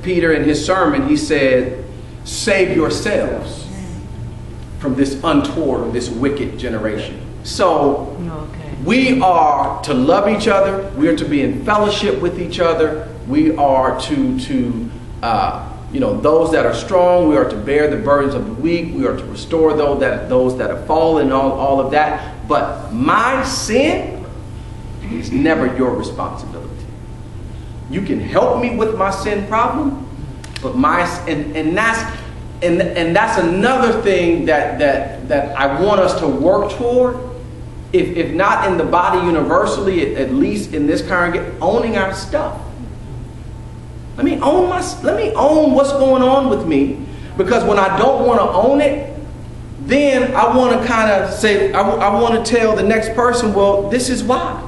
Peter in his sermon, he said, save yourselves from this untoward or this wicked generation. So we are to love each other. We are to be in fellowship with each other. We are to those that are strong, we are to bear the burdens of the weak. We are to restore those that have fallen, all of that. But my sin is never your responsibility. You can help me with my sin problem, but that's another thing that I want us to work toward. If not in the body universally, at least in this congregation, owning our stuff. Let me own what's going on with me, because when I don't want to own it, then I want to kind of say, I want to tell the next person, well, this is why.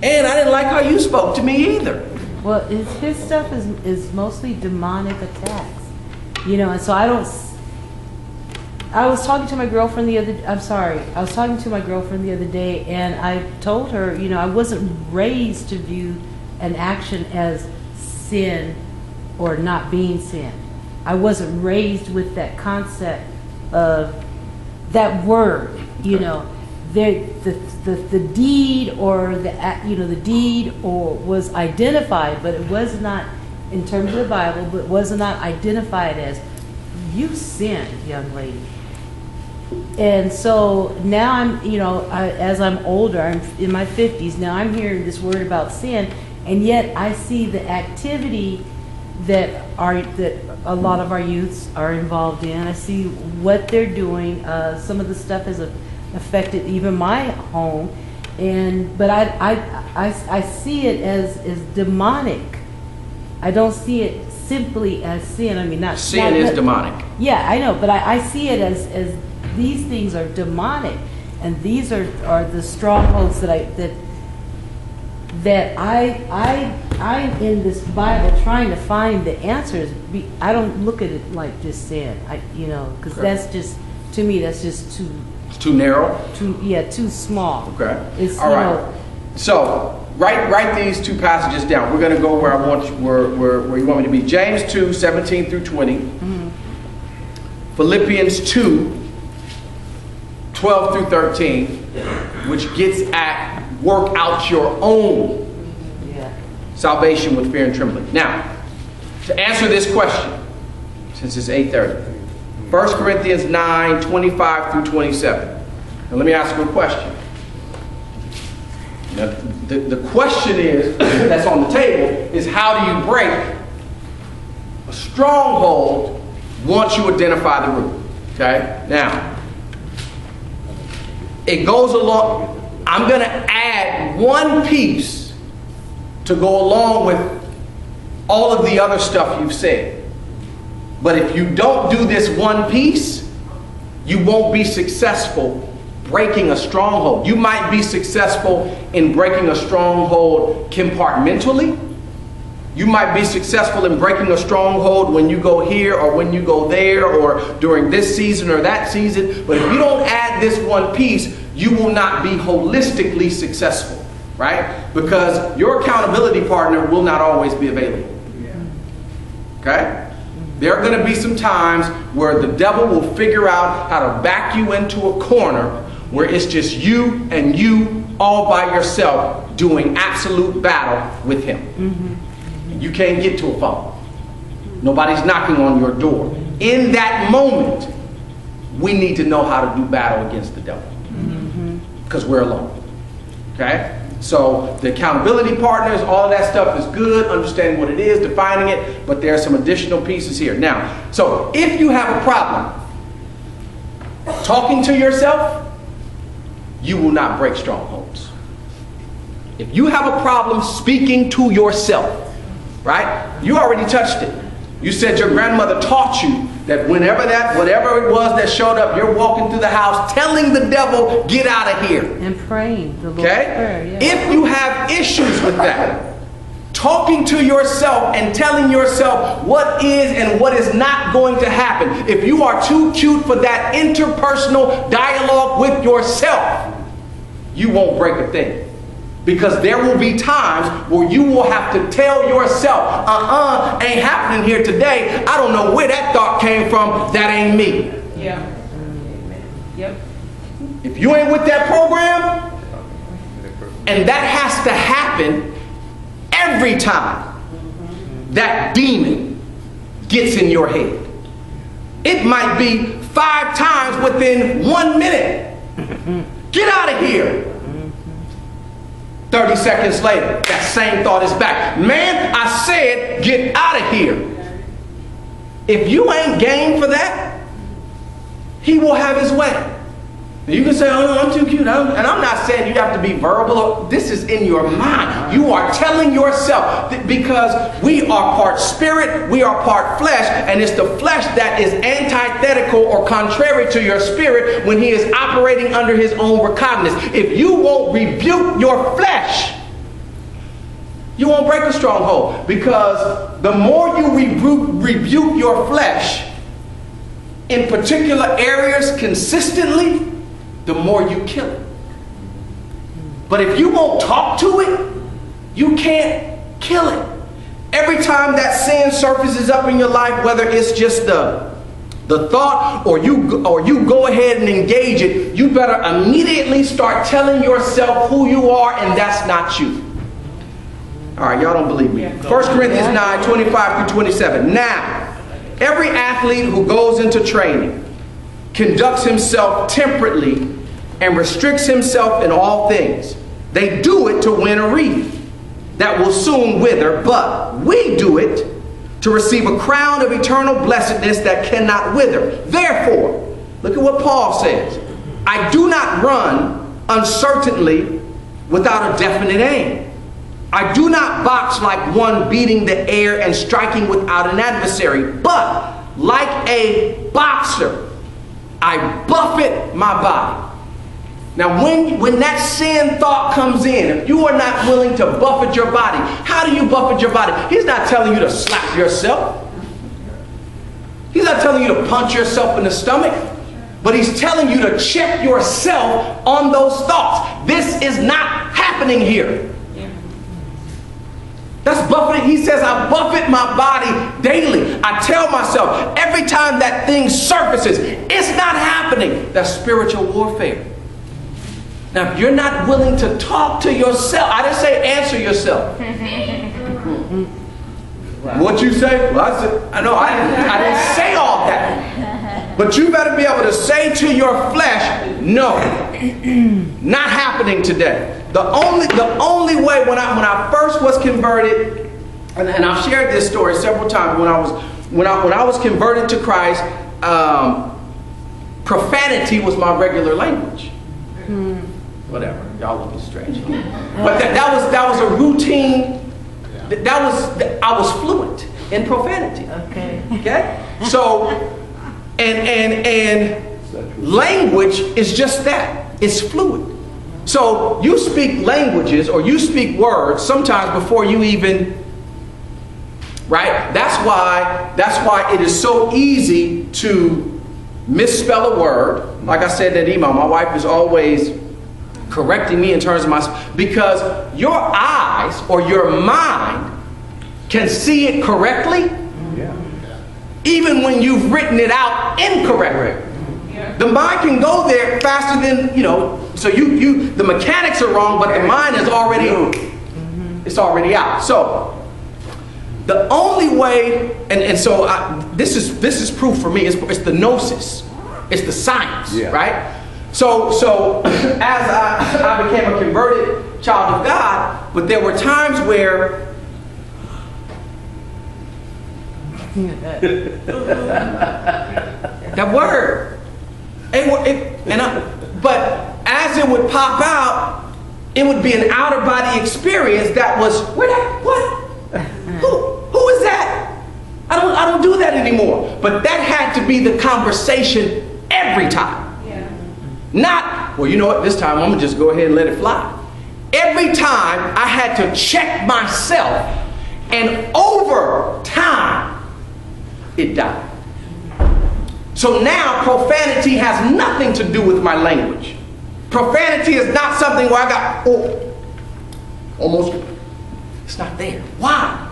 And I didn't like how you spoke to me either. Well, his stuff is mostly demonic attacks, and so I was talking to my girlfriend the other day, and I told her, I wasn't raised to view an action as sin or not being sin. I wasn't raised with that concept of that word, the deed or the deed or was identified, but it was not, in terms of the Bible, but was not identified as you sinned, young lady. And so now as I'm older, I'm in my 50s, now I'm hearing this word about sin, and yet I see the activity that a lot of our youths are involved in. I see what they're doing. Some of the stuff has affected even my home, but I see it as demonic. I don't see it simply as sin. I mean, sin is demonic. Yeah, I know, but I see it as these things are demonic, and these are the strongholds that I'm in this Bible trying to find the answers. I don't look at it like just sin, because that's just, to me, that's just too. It's too narrow. Too small. Okay. All right. So write these two passages down. We're going to go where you want me to be. James 2:17 through 20. Mm-hmm. Philippians 2:12 through 13, which gets at work out your own salvation with fear and trembling. Now, to answer this question, since it's 8:30, 1 Corinthians 9:25 through 27. Now let me ask you a question. Now, the question is, that's on the table, is how do you break a stronghold once you identify the root? Okay? Now, it goes along. I'm going to add one piece to go along with all of the other stuff you've said. But if you don't do this one piece, you won't be successful breaking a stronghold. You might be successful in breaking a stronghold compartmentally. You might be successful in breaking a stronghold when you go here or when you go there or during this season or that season. But if you don't add this one piece, you will not be holistically successful, right? Because your accountability partner will not always be available. Okay? There are going to be some times where the devil will figure out how to back you into a corner where it's just you and you all by yourself doing absolute battle with him. Mm-hmm. You can't get to a phone. Nobody's knocking on your door. In that moment, we need to know how to do battle against the devil. Because we're alone. Okay? So the accountability partners, all of that stuff is good, understanding what it is, defining it, but there are some additional pieces here. Now, so if you have a problem talking to yourself, you will not break strongholds. If you have a problem speaking to yourself, right? You already touched it. You said your grandmother taught you that whatever it was that showed up, you're walking through the house telling the devil, get out of here. And praying the Lord's Prayer. Yeah. If you have issues with that, talking to yourself and telling yourself what is and what is not going to happen, if you are too cute for that interpersonal dialogue with yourself, you won't break a thing. Because there will be times where you will have to tell yourself, ain't happening here today. I don't know where that thought came from. That ain't me. Yeah. Yep. If you ain't with that program, and that has to happen every time that demon gets in your head. It might be 5 times within 1 minute. Get out of here. 30 seconds later, that same thought is back. Man, I said, get out of here. If you ain't game for that, he will have his way. You can say, oh, I'm too cute. And I'm not saying you have to be verbal. This is in your mind. You are telling yourself that because we are part spirit, we are part flesh, and it's the flesh that is antithetical or contrary to your spirit when he is operating under his own recognizance. If you won't rebuke your flesh, you won't break a stronghold. Because the more you rebuke your flesh in particular areas consistently, the more you kill it. But if you won't talk to it, you can't kill it. Every time that sin surfaces up in your life, whether it's just the thought or you go ahead and engage it, you better immediately start telling yourself who you are, and that's not you. All right, y'all don't believe me. 1 Corinthians 9, 25 through 27. Now, every athlete who goes into training conducts himself temperately and restricts himself in all things. They do it to win a wreath that will soon wither, but we do it to receive a crown of eternal blessedness that cannot wither. Therefore, look at what Paul says. I do not run uncertainly without a definite aim. I do not box like one beating the air and striking without an adversary, but like a boxer, I buffet my body. Now when that sin thought comes in, if you are not willing to buffet your body, how do you buffet your body? He's not telling you to slap yourself. He's not telling you to punch yourself in the stomach. But he's telling you to check yourself on those thoughts. This is not happening here. That's buffeting. He says, I buffet my body daily. I tell myself every time that thing surfaces, it's not happening. That's spiritual warfare. Now, if you're not willing to talk to yourself, I didn't say answer yourself. What you say? Well, I didn't say all that. But you better be able to say to your flesh, no, not happening today. The only way when I first was converted, and I've shared this story several times, when I was converted to Christ, profanity was my regular language. Whatever, y'all looking strange. But that was a routine. I was fluent in profanity. Okay. So, and language is just that. It's fluid. So you speak languages or you speak words sometimes before you even, right? That's why it is so easy to misspell a word. Like I said that email, my wife is always correcting me in terms of because your eyes or your mind can see it correctly, even when you've written it out incorrectly. The mind can go there faster than, so the mechanics are wrong, but the mind is already, it's already out. So the only way, and so this is proof for me, it's the gnosis, it's the science, right? So as I became a converted child of God, but there were times where that word, but as it would pop out, it would be an outer body experience that was, who is that? I don't do that anymore. But that had to be the conversation every time. Not, well, you know what, this time I'm going to just go ahead and let it fly. Every time I had to check myself, and over time, it died. So now profanity has nothing to do with my language. Profanity is not something where I got, almost, it's not there. Why?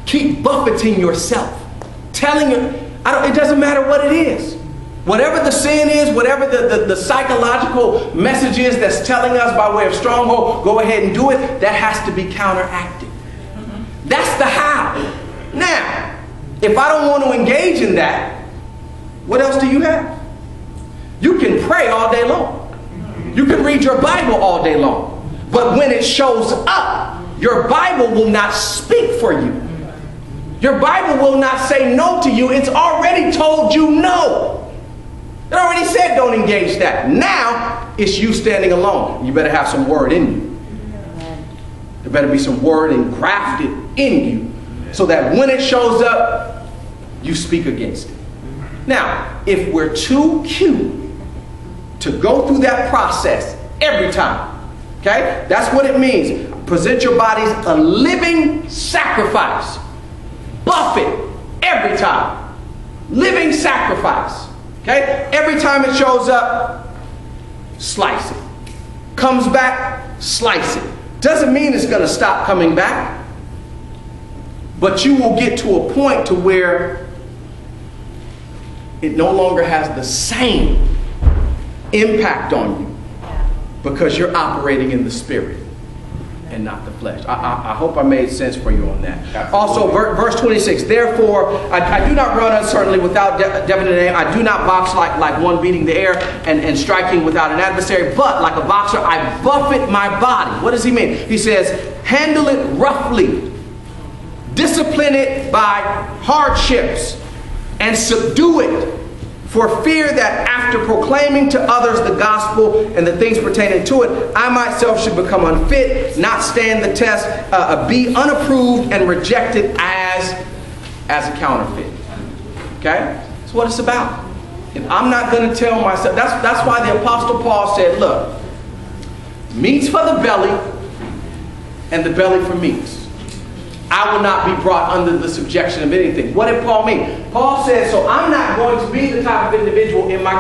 Keep buffeting yourself, telling you, it doesn't matter what it is. Whatever the sin is, whatever the psychological message is that's telling us by way of stronghold, go ahead and do it. That has to be counteracted. That's the how. Now, if I don't want to engage in that, what else do you have? You can pray all day long. You can read your Bible all day long. But when it shows up, your Bible will not speak for you. Your Bible will not say no to you. It's already told you no. It already said don't engage that. Now, it's you standing alone. You better have some word in you. There better be some word engrafted in you so that when it shows up, you speak against it. Now, if we're too cute to go through that process every time, okay? That's what it means. Present your bodies a living sacrifice. Buff it every time. Living sacrifice. Okay? Every time it shows up, slice it. Comes back, slice it. Doesn't mean it's going to stop coming back. But you will get to a point to where it no longer has the same impact on you because you're operating in the Spirit and not the flesh. I hope I made sense for you on that. Absolutely. Also, verse 26, therefore, I do not run uncertainly without definite aim. I do not box like one beating the air and striking without an adversary, but like a boxer, I buffet my body. What does he mean? He says, handle it roughly, discipline it by hardships, and subdue it, for fear that after proclaiming to others the gospel and the things pertaining to it, I myself should become unfit, not stand the test, be unapproved and rejected as a counterfeit. Okay? That's what it's about. If I'm not going to tell myself, that's why the Apostle Paul said, look, meat's for the belly and the belly for meats. I will not be brought under the subjection of anything. What did Paul mean? Paul says, so I'm not going to be the type of individual in my